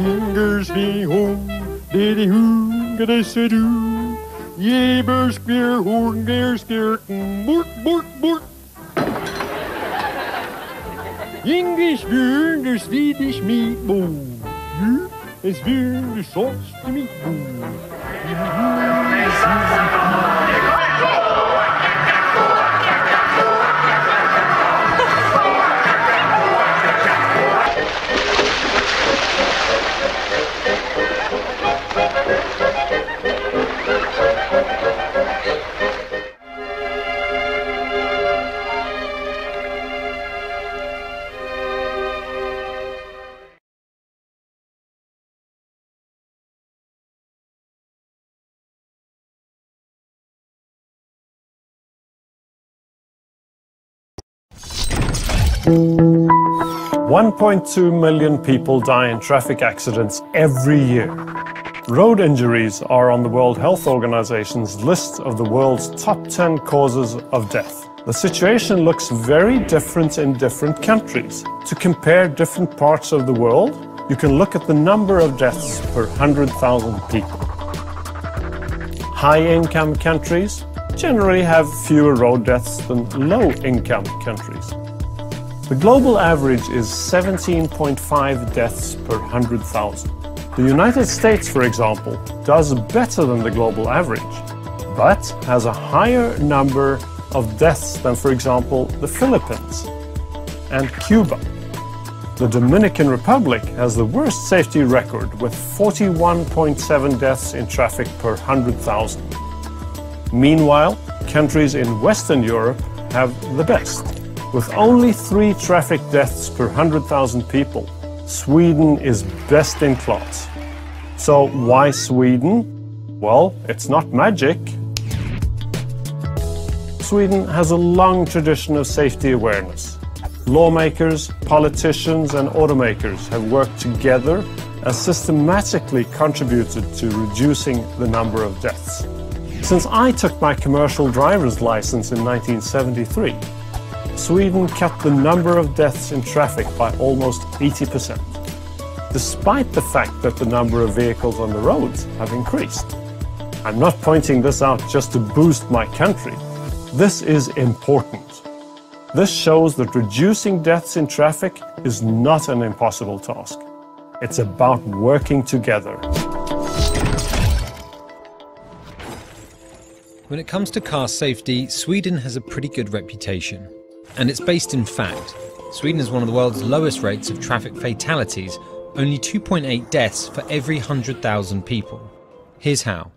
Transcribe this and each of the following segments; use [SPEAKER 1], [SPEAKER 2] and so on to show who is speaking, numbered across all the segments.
[SPEAKER 1] Fingers me home, diddy hoo, gadessadoo. Jeber spear, horn, der skirken, bork, bork, bork. English beer, the Swedish meatball. It's beer, the sauce, the meatball.
[SPEAKER 2] 1.2 million people die in traffic accidents every year. Road injuries are on the World Health Organization's list of the world's top 10 causes of death. The situation looks very different in different countries. To compare different parts of the world, you can look at the number of deaths per 100,000 people. High-income countries generally have fewer road deaths than low-income countries. The global average is 17.5 deaths per 100,000. The United States, for example, does better than the global average, but has a higher number of deaths than, for example, the Philippines and Cuba. The Dominican Republic has the worst safety record with 41.7 deaths in traffic per 100,000. Meanwhile, countries in Western Europe have the best. With only 3 traffic deaths per 100,000 people, Sweden is best in class. So why Sweden? Well, it's not magic. Sweden has a long tradition of safety awareness. Lawmakers, politicians and automakers have worked together and systematically contributed to reducing the number of deaths. Since I took my commercial driver's license in 1973, Sweden cut the number of deaths in traffic by almost 80%, despite the fact that the number of vehicles on the roads have increased. I'm not pointing this out just to boost my country. This is important. This shows that reducing deaths in traffic is not an impossible task. It's about working together.
[SPEAKER 3] When it comes to car safety, Sweden has a pretty good reputation. And it's based in fact. Sweden has one of the world's lowest rates of traffic fatalities, only 2.8 deaths for every 100,000 people. Here's how.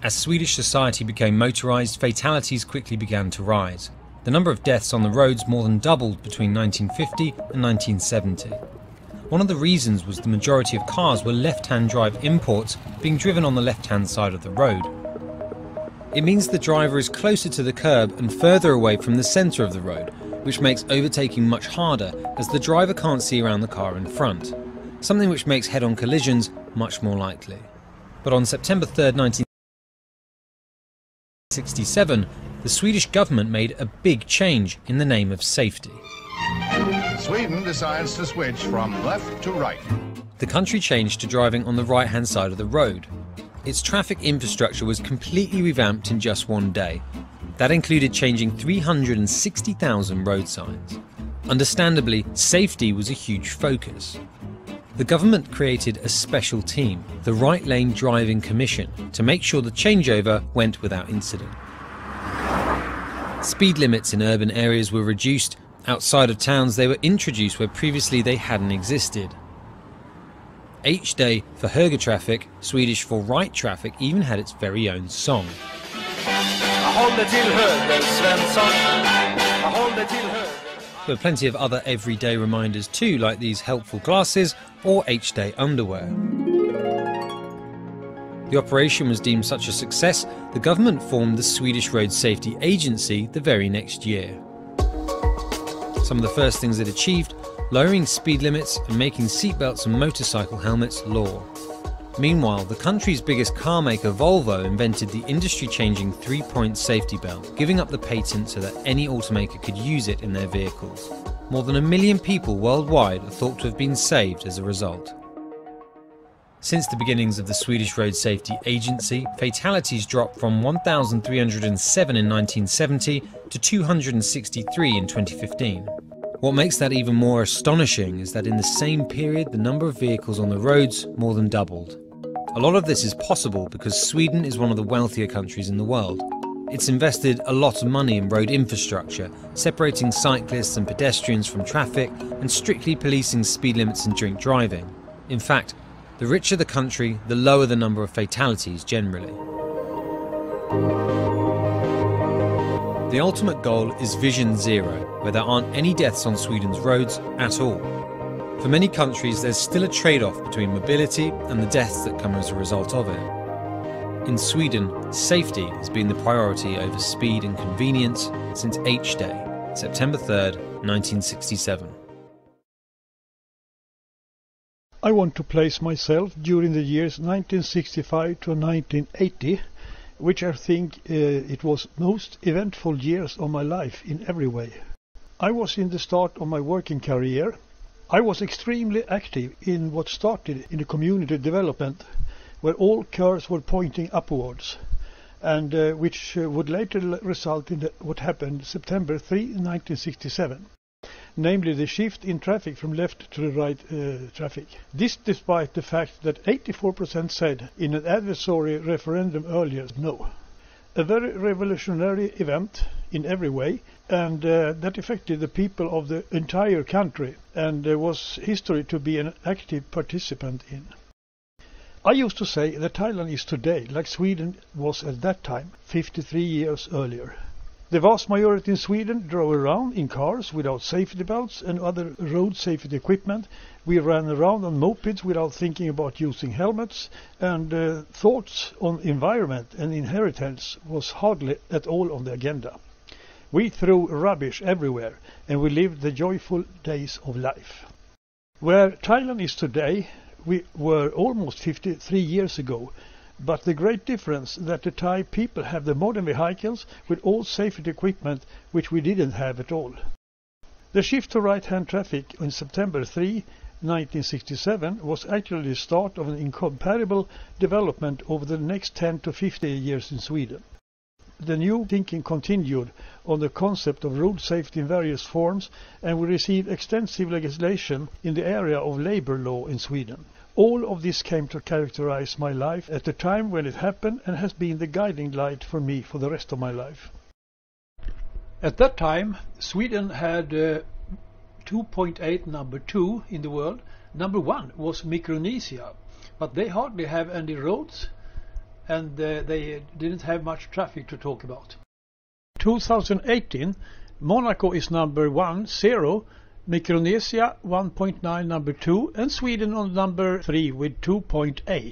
[SPEAKER 3] As Swedish society became motorised, fatalities quickly began to rise. The number of deaths on the roads more than doubled between 1950 and 1970. One of the reasons was the majority of cars were left-hand drive imports being driven on the left-hand side of the road. It means the driver is closer to the curb and further away from the centre of the road, which makes overtaking much harder as the driver can't see around the car in front, something which makes head-on collisions much more likely. But on September 3rd, 1967, the Swedish government made a big change in the name of safety.
[SPEAKER 4] Sweden decides to switch from left to right.
[SPEAKER 3] The country changed to driving on the right-hand side of the road. Its traffic infrastructure was completely revamped in just one day. That included changing 360,000 road signs. Understandably, safety was a huge focus. The government created a special team, the Right Lane Driving Commission, to make sure the changeover went without incident. Speed limits in urban areas were reduced. Outside of towns, they were introduced where previously they hadn't existed. H-Day for högertrafik, Swedish for right traffic, even had its very own song. There were plenty of other everyday reminders too, like these helpful glasses or H-Day underwear. The operation was deemed such a success, the government formed the Swedish Road Safety Agency the very next year. Some of the first things it achieved: lowering speed limits and making seatbelts and motorcycle helmets law. Meanwhile, the country's biggest car maker, Volvo, invented the industry-changing three-point safety belt, giving up the patent so that any automaker could use it in their vehicles. More than 1 million people worldwide are thought to have been saved as a result. Since the beginnings of the Swedish Road Safety Agency, fatalities dropped from 1,307 in 1970 to 263 in 2015. What makes that even more astonishing is that in the same period, the number of vehicles on the roads more than doubled. A lot of this is possible because Sweden is one of the wealthier countries in the world. It's invested a lot of money in road infrastructure, separating cyclists and pedestrians from traffic and strictly policing speed limits and drink driving. In fact, the richer the country, the lower the number of fatalities generally. The ultimate goal is Vision Zero, where there aren't any deaths on Sweden's roads at all. For many countries, there's still a trade-off between mobility and the deaths that come as a result of it. In Sweden, safety has been the priority over speed and convenience since H-Day, September 3rd, 1967.
[SPEAKER 1] I want to place myself during the years 1965 to 1980, which I think it was most eventful years of my life in every way. I was in the start of my working career. I was extremely active in what started in the community development, where all curves were pointing upwards, and which would later result in what happened September 3, 1967. Namely the shift in traffic from left to the right traffic. This despite the fact that 84% said in an advisory referendum earlier no. A very revolutionary event in every way, and that affected the people of the entire country, and was history to be an active participant in. I used to say that Thailand is today like Sweden was at that time, 53 years earlier. The vast majority in Sweden drove around in cars without safety belts and other road safety equipment. We ran around on mopeds without thinking about using helmets, and thoughts on environment and inheritance was hardly at all on the agenda. We threw rubbish everywhere, and we lived the joyful days of life. Where Thailand is today, we were almost 53 years ago. But the great difference that the Thai people have the modern vehicles with all safety equipment which we didn't have at all. The shift to right-hand traffic on September 3, 1967 was actually the start of an incomparable development over the next 10 to 50 years in Sweden. The new thinking continued on the concept of road safety in various forms, and we received extensive legislation in the area of labor law in Sweden. All of this came to characterize my life at the time when it happened, and has been the guiding light for me for the rest of my life. At that time, Sweden had 2.8 number 2 in the world. Number 1 was Micronesia, but they hardly have any roads, and they didn't have much traffic to talk about. 2018, Monaco is number 10, Micronesia 1.9 number 2, and Sweden on number 3 with 2.8.